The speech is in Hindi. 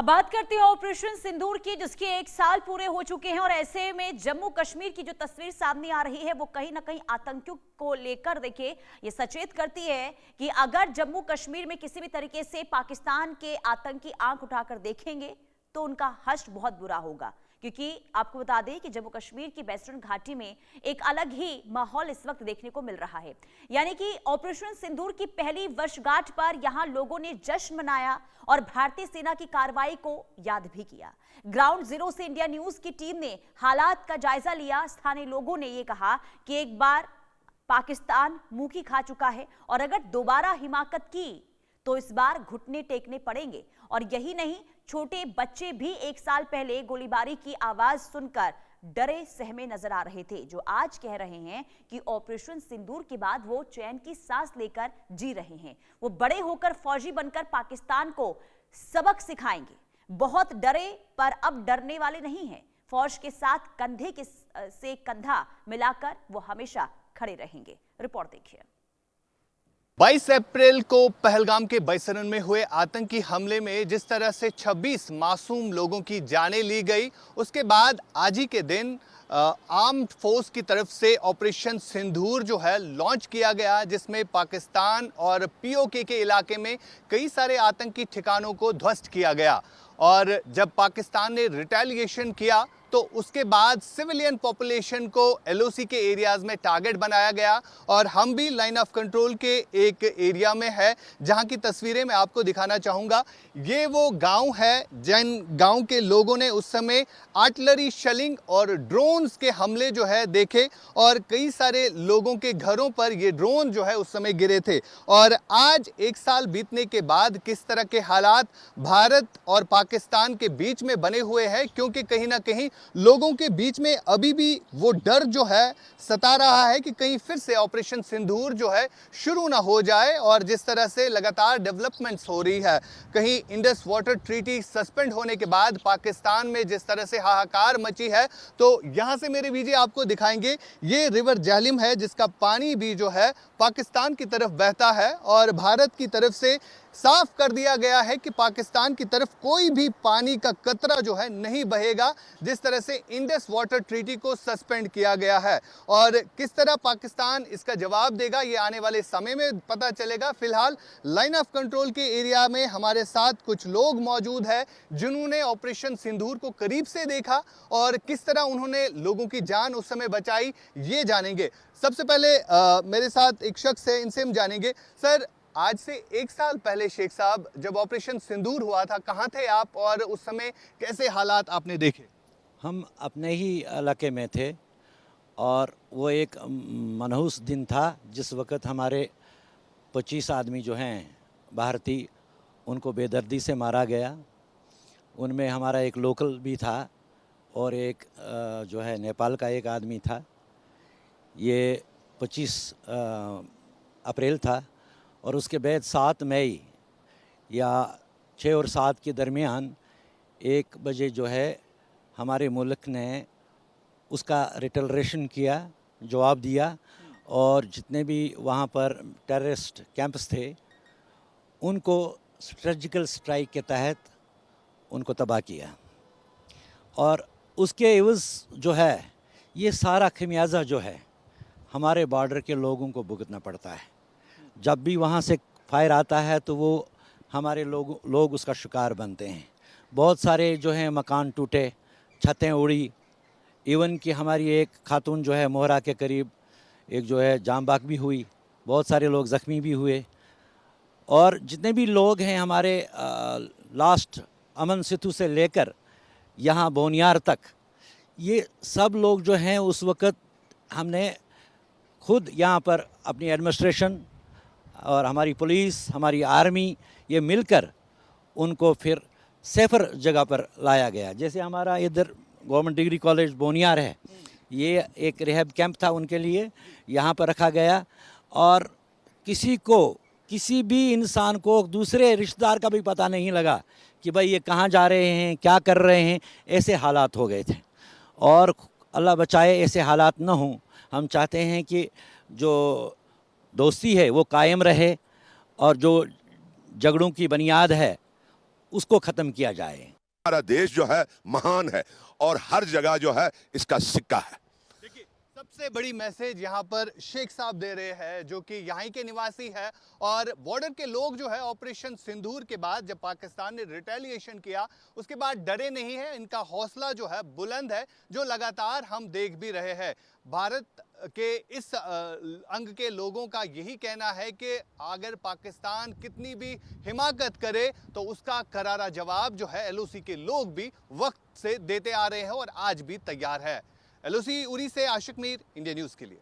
अब बात करते हैं ऑपरेशन सिंदूर की, जिसके 1 साल पूरे हो चुके हैं और ऐसे में जम्मू कश्मीर की जो तस्वीर सामने आ रही है वो कहीं ना कहीं आतंकियों को लेकर देखिए ये सचेत करती है कि अगर जम्मू कश्मीर में किसी भी तरीके से पाकिस्तान के आतंकी आंख उठाकर देखेंगे तो उनका हश्र बहुत बुरा होगा। क्योंकि आपको बता दें कि जम्मू कश्मीर की वेस्टर्न घाटी में एक अलग ही माहौल इस वक्त देखने को मिल रहा है। यानी कि ऑपरेशन सिंदूर की पहली वर्षगांठ पर यहां लोगों ने जश्न मनाया और भारतीय सेना की कार्रवाई को याद भी किया। ग्राउंड जीरो से इंडिया न्यूज की टीम ने हालात का जायजा लिया। स्थानीय लोगों ने यह कहा कि एक बार पाकिस्तान मुंह की खा चुका है और अगर दोबारा हिमाकत की तो इस बार घुटने टेकने पड़ेंगे। और यही नहीं, छोटे बच्चे भी 1 साल पहले गोलीबारी की आवाज सुनकर डरे सहमे नजर आ रहे थे, जो आज कह रहे हैं कि ऑपरेशन सिंदूर के बाद वो चैन की सांस लेकर जी रहे हैं। वो बड़े होकर फौजी बनकर पाकिस्तान को सबक सिखाएंगे। बहुत डरे पर अब डरने वाले नहीं हैं। फौज के साथ कंधे से कंधा मिलाकर वो हमेशा खड़े रहेंगे। रिपोर्ट देखिए। 22 अप्रैल को पहलगाम के बैसरन में हुए आतंकी हमले में जिस तरह से 26 मासूम लोगों की जानें ली गई, उसके बाद आज ही के दिन आर्म्ड फोर्स की तरफ से ऑपरेशन सिंदूर जो है लॉन्च किया गया, जिसमें पाकिस्तान और पीओके के इलाके में कई सारे आतंकी ठिकानों को ध्वस्त किया गया। और जब पाकिस्तान ने रिटेलिएशन किया तो उसके बाद सिविलियन पॉपुलेशन को एलओसी के एरियाज में टारगेट बनाया गया। और हम भी लाइन ऑफ कंट्रोल के एक एरिया में है, जहां की तस्वीरें मैं आपको दिखाना चाहूँगा। ये वो गांव है जिन गांव के लोगों ने उस समय आर्टिलरी शेलिंग और ड्रोन्स के हमले जो है देखे, और कई सारे लोगों के घरों पर ये ड्रोन जो है उस समय गिरे थे। और आज 1 साल बीतने के बाद किस तरह के हालात भारत और पाकिस्तान के बीच में बने हुए हैं, क्योंकि कहीं ना कहीं लोगों के बीच में अभी भी वो डर जो है सता रहा है कि कहीं फिर से ऑपरेशन सिंदूर जो है शुरू ना हो जाए। और जिस तरह से लगातार डेवलपमेंट्स हो रही है, कहीं इंडस वाटर ट्रीटी सस्पेंड होने के बाद पाकिस्तान में जिस तरह से हाहाकार मची है, तो यहां से मेरे बीजे आपको दिखाएंगे ये रिवर झेलम है, जिसका पानी भी जो है पाकिस्तान की तरफ बहता है। और भारत की तरफ से साफ कर दिया गया है कि पाकिस्तान की तरफ कोई भी पानी का कतरा जो है नहीं बहेगा, जिस तरह से इंडस वाटर ट्रीटी को सस्पेंड किया गया है। और किस तरह पाकिस्तान इसका जवाब देगा ये आने वाले समय में पता चलेगा। फिलहाल लाइन ऑफ कंट्रोल के एरिया में हमारे साथ कुछ लोग मौजूद है जिन्होंने ऑपरेशन सिंदूर को करीब से देखा और किस तरह उन्होंने लोगों की जान उस समय बचाई, ये जानेंगे। सबसे पहले मेरे साथ एक शख्स है, इनसे हम जानेंगे। सर, आज से 1 साल पहले शेख साहब जब ऑपरेशन सिंदूर हुआ था, कहाँ थे आप और उस समय कैसे हालात आपने देखे? हम अपने ही इलाके में थे और वो एक मनहूस दिन था जिस वक़्त हमारे 25 आदमी जो हैं भारतीय, उनको बेदर्दी से मारा गया। उनमें हमारा एक लोकल भी था और एक जो है नेपाल का एक आदमी था। ये 25 अप्रैल था और उसके बाद 7 मई या 6 और 7 के दरमियान 1 बजे जो है हमारे मुल्क ने उसका रिटेलिएशन किया, जवाब दिया, और जितने भी वहाँ पर टेररिस्ट कैंप्स थे उनको सर्जिकल स्ट्राइक के तहत उनको तबाह किया। और उसके एवज़ जो है ये सारा खमियाजा जो है हमारे बॉर्डर के लोगों को भुगतना पड़ता है। जब भी वहाँ से फायर आता है तो वो हमारे लोग उसका शिकार बनते हैं। बहुत सारे जो हैं मकान टूटे, छतें उड़ी, इवन कि हमारी एक खातून जो है मोहरा के करीब एक जो है जामबाग भी हुई, बहुत सारे लोग ज़ख्मी भी हुए। और जितने भी लोग हैं हमारे लास्ट अमन सेतु से लेकर यहाँ बोनियार तक, ये सब लोग जो हैं उस वक़्त हमने खुद यहाँ पर अपनी एडमिनिस्ट्रेशन और हमारी पुलिस, हमारी आर्मी, ये मिलकर उनको फिर सेफर जगह पर लाया गया। जैसे हमारा इधर गवर्नमेंट डिग्री कॉलेज बोनियार है, ये एक रिहैब कैंप था उनके लिए, यहाँ पर रखा गया। और किसी भी इंसान को दूसरे रिश्तेदार का भी पता नहीं लगा कि भाई ये कहाँ जा रहे हैं, क्या कर रहे हैं। ऐसे हालात हो गए थे और अल्लाह बचाए ऐसे हालात न हों। हम चाहते हैं कि जो दोस्ती है वो कायम रहे और जो झगड़ों की बुनियाद है उसको ख़त्म किया जाए। हमारा देश जो है महान है और हर जगह जो है इसका सिक्का है। देखिए, सबसे बड़ी मैसेज यहाँ पर शेख साहब दे रहे हैं, जो कि यहाँ के निवासी है। और बॉर्डर के लोग जो है ऑपरेशन सिंदूर के बाद जब पाकिस्तान ने रिटेलिएशन किया उसके बाद डरे नहीं है। इनका हौसला जो है बुलंद है, जो लगातार हम देख भी रहे हैं। भारत के इस अंग के लोगों का यही कहना है कि अगर पाकिस्तान कितनी भी हिमाकत करे तो उसका करारा जवाब जो है एलओसी के लोग भी वक्त से देते आ रहे हैं और आज भी तैयार है। एलओसी उरी से आशिक मीर, इंडिया न्यूज़ के लिए।